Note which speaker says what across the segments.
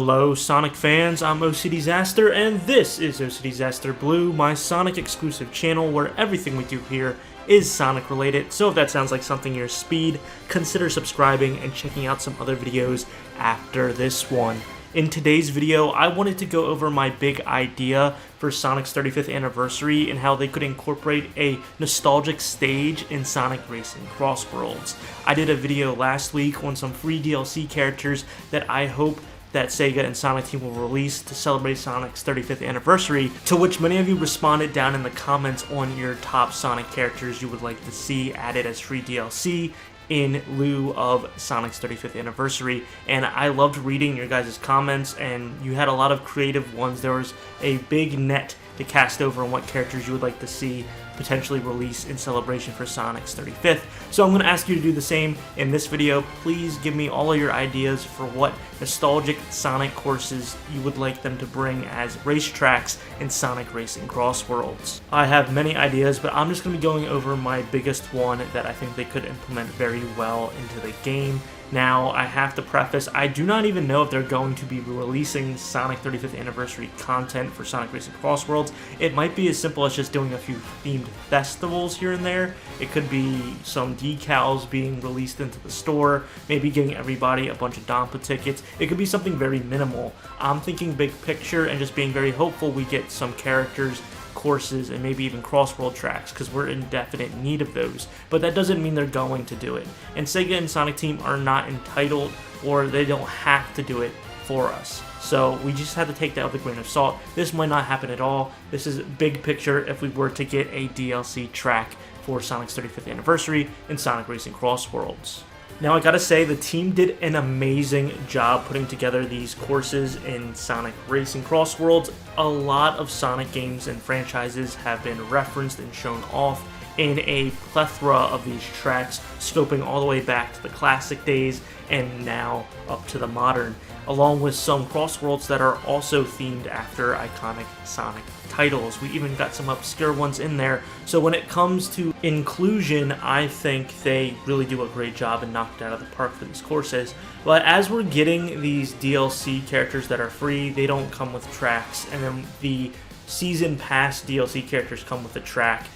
Speaker 1: Hello Sonic fans, I'm OCDsaster and this is OCDsaster Blue, my Sonic exclusive channel where everything we do here is Sonic related, so if that sounds like something your speed, consider subscribing and checking out some other videos after this one. In today's video, I wanted to go over my big idea for Sonic's 35th anniversary and how they could incorporate a nostalgic stage in Sonic Racing CrossWorlds. I did a video last week on some free DLC characters that I hope that Sega and Sonic Team will release to celebrate Sonic's 35th anniversary, to which many of you responded down in the comments on your top Sonic characters you would like to see added as free DLC in lieu of Sonic's 35th anniversary, and I loved reading your guys' comments, and you had a lot of creative ones. There was a big net to cast over on what characters you would like to see potentially release in celebration for Sonic's 35th. So I'm going to ask you to do the same in this video. Please give me all of your ideas for what nostalgic Sonic courses you would like them to bring as racetracks in Sonic Racing CrossWorlds. I have many ideas, but I'm just going to be going over my biggest one that I think they could implement very well into the game. Now, I have to preface, I do not even know if they're going to be releasing Sonic 35th anniversary content for Sonic Racing CrossWorlds. It might be as simple as just doing a few themed festivals here and there. It could be some decals being released into the store, maybe giving everybody a bunch of Dompa tickets. It could be something very minimal. I'm thinking big picture and just being very hopeful we get some characters, courses, and maybe even cross-world tracks, because we're in definite need of those. But that doesn't mean they're going to do it. And Sega and Sonic Team are not entitled, or they don't have to do it for us. So we just have to take that with a grain of salt. This might not happen at all. This is big picture if we were to get a DLC track for Sonic's 35th anniversary in Sonic Racing CrossWorlds. Now I gotta say, the team did an amazing job putting together these courses in Sonic Racing CrossWorlds. A lot of Sonic games and franchises have been referenced and shown off in a plethora of these tracks, scoping all the way back to the classic days and now up to the modern, along with some CrossWorlds that are also themed after iconic Sonic titles. We even got some obscure ones in there. So when it comes to inclusion, I think they really do a great job and knocked it out of the park for these courses. But as we're getting these DLC characters that are free, they don't come with tracks, and then the Season Pass DLC characters come with a track.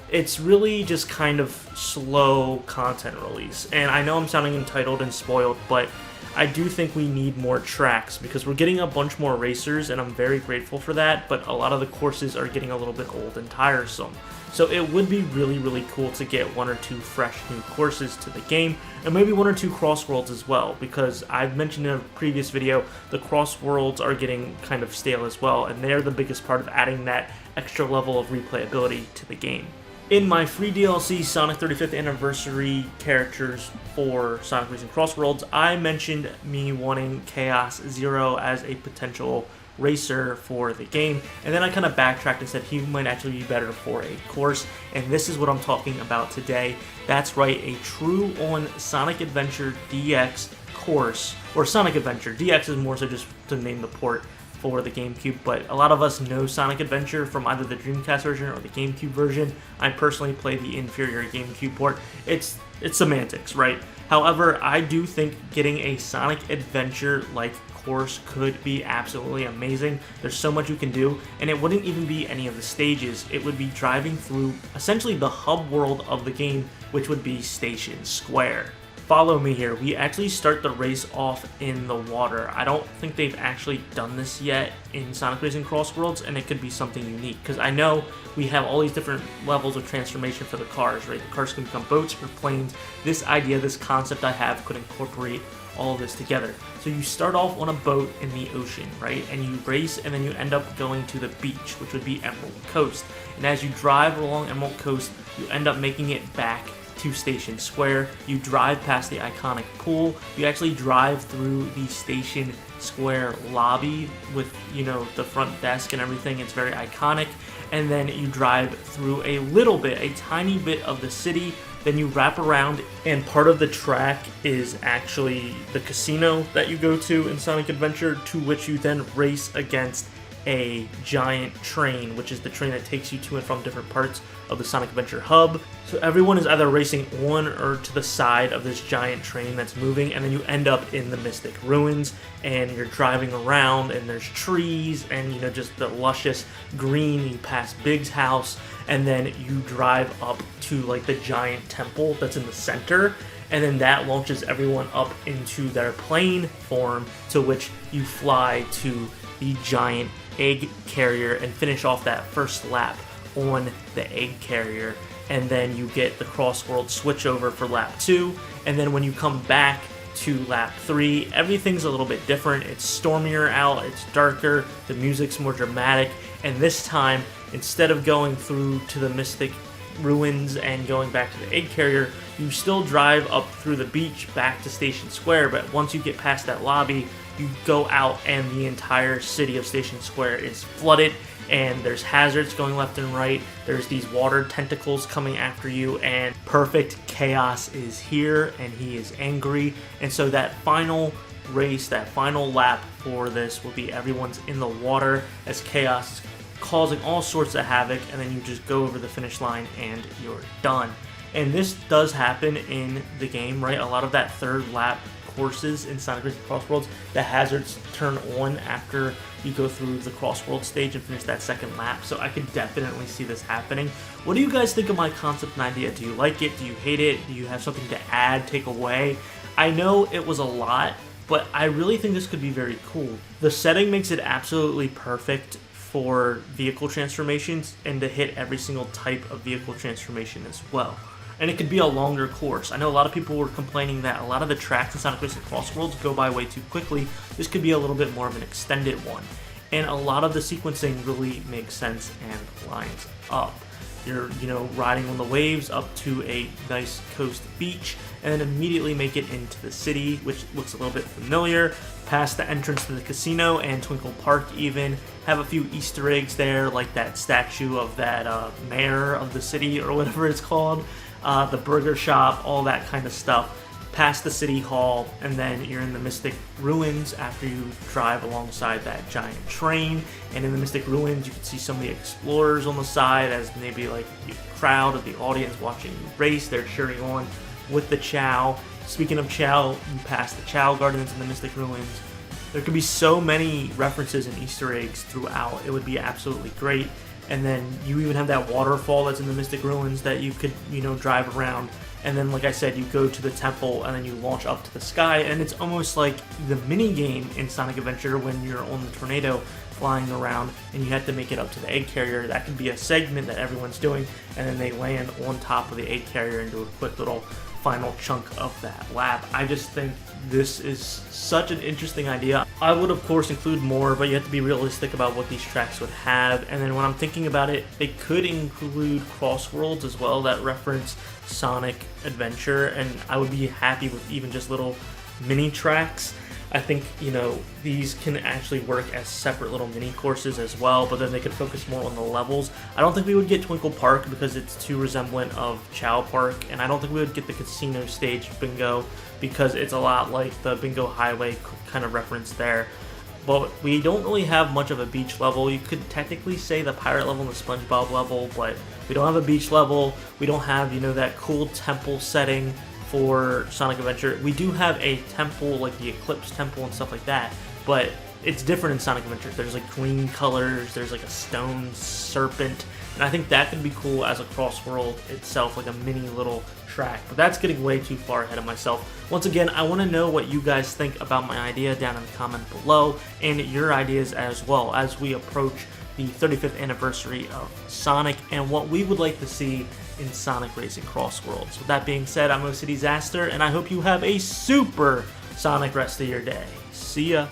Speaker 1: It's really just kind of slow content release. And I know I'm sounding entitled and spoiled, but I do think we need more tracks because we're getting a bunch more racers, and I'm very grateful for that, but a lot of the courses are getting a little bit old and tiresome. So it would be really, really cool to get one or two fresh new courses to the game, and maybe one or two crossworlds as well, because I've mentioned in a previous video, the crossworlds are getting kind of stale as well, and they're the biggest part of adding that extra level of replayability to the game. In my free DLC Sonic 35th Anniversary characters for Sonic Racing CrossWorlds, I mentioned me wanting Chaos Zero as a potential racer for the game, and then I kind of backtracked and said he might actually be better for a course, and this is what I'm talking about today. That's right, a true on Sonic Adventure DX course, or Sonic Adventure. DX is more so just to name the port for the GameCube, but a lot of us know Sonic Adventure from either the Dreamcast version or the GameCube version. I personally play the inferior GameCube port. It's semantics, right? However, I do think getting a Sonic Adventure-like course could be absolutely amazing. There's so much you can do, and it wouldn't even be any of the stages. It would be driving through essentially the hub world of the game, which would be Station Square. Follow me here. We actually start the race off in the water. I don't think they've actually done this yet in Sonic Racing CrossWorlds, and it could be something unique, because I know we have all these different levels of transformation for the cars, right? The cars can become boats or planes. This idea, this concept I have could incorporate all of this together. So you start off on a boat in the ocean, right? And you race, and then you end up going to the beach, which would be Emerald Coast. And as you drive along Emerald Coast, you end up making it back to Station Square. You drive past the iconic pool. You actually drive through the Station Square lobby with, you know, the front desk and everything. It's very iconic. And then you drive through a little bit, a tiny bit of the city. Then you wrap around, and part of the track is actually the casino that you go to in Sonic Adventure, to which you then race against a giant train, which is the train that takes you to and from different parts of the Sonic Adventure hub. So everyone is either racing on or to the side of this giant train that's moving, and then you end up in the Mystic Ruins, and you're driving around, and there's trees, and you know, just the luscious green. You pass Big's house, and then you drive up to like the giant temple that's in the center, and then that launches everyone up into their plane form, to which you fly to the giant egg carrier and finish off that first lap on the egg carrier, and then you get the CrossWorlds switch over for lap 2, and then when you come back to lap 3, everything's a little bit different. It's stormier out, it's darker, the music's more dramatic, and this time, instead of going through to the Mystic Ruins and going back to the egg carrier, you still drive up through the beach back to Station Square, but once you get past that lobby, you go out and the entire city of Station Square is flooded, and there's hazards going left and right, there's these water tentacles coming after you, and perfect chaos is here, and he is angry. And so that final race, that final lap for this will be everyone's in the water as chaos is causing all sorts of havoc, and then you just go over the finish line and you're done. And this does happen in the game, right? A lot of that third lap courses in Sonic Racing CrossWorlds, the hazards turn on after you go through the CrossWorlds stage and finish that second lap, so I could definitely see this happening. What do you guys think of my concept and idea? Do you like it? Do you hate it? Do you have something to add, take away? I know it was a lot, but I really think this could be very cool. The setting makes it absolutely perfect for vehicle transformations and to hit every single type of vehicle transformation as well. And it could be a longer course. I know a lot of people were complaining that a lot of the tracks in Sonic Racing CrossWorlds go by way too quickly. This could be a little bit more of an extended one. And a lot of the sequencing really makes sense and lines up. You're, riding on the waves up to a nice coast beach, and then immediately make it into the city, which looks a little bit familiar, past the entrance to the casino and Twinkle Park even. Have a few Easter eggs there, like that statue of that mayor of the city, or whatever it's called, the burger shop, all that kind of stuff. Past the city hall, and then you're in the Mystic Ruins after you drive alongside that giant train. And in the Mystic Ruins, you can see some of the explorers on the side as maybe like the crowd of the audience watching you race. They're cheering on with the Chow. Speaking of Chow, you pass the Chow Gardens in the Mystic Ruins. There could be so many references and Easter eggs throughout. It would be absolutely great. And then you even have that waterfall that's in the Mystic Ruins that you could, drive around. And then, like I said, you go to the temple and then you launch up to the sky, and it's almost like the mini game in Sonic Adventure when you're on the tornado flying around and you have to make it up to the egg carrier. That could be a segment that everyone's doing, and then they land on top of the egg carrier and do a quick little final chunk of that lap. I just think this is such an interesting idea. I would of course include more, but you have to be realistic about what these tracks would have. And then when I'm thinking about it, they could include CrossWorlds as well that reference Sonic Adventure, and I would be happy with even just little mini tracks. I think, these can actually work as separate little mini courses as well, but then they could focus more on the levels. I don't think we would get Twinkle Park because it's too resemblant of Chow Park, and I don't think we would get the casino stage bingo because it's a lot like the Bingo Highway kind of reference there. But we don't really have much of a beach level. You could technically say the pirate level and the SpongeBob level, but we don't have a beach level. We don't have, that cool temple setting for Sonic Adventure. We do have a temple, like the Eclipse Temple and stuff like that, but it's different in Sonic Adventure. There's like green colors, there's like a stone serpent, and I think that could be cool as a CrossWorld itself, like a mini little track. But that's getting way too far ahead of myself. Once again, I want to know what you guys think about my idea down in the comment below, and your ideas as well as we approach the 35th anniversary of Sonic and what we would like to see in Sonic Racing CrossWorlds. With that being said, I'm OCDsaster, and I hope you have a super Sonic rest of your day. See ya!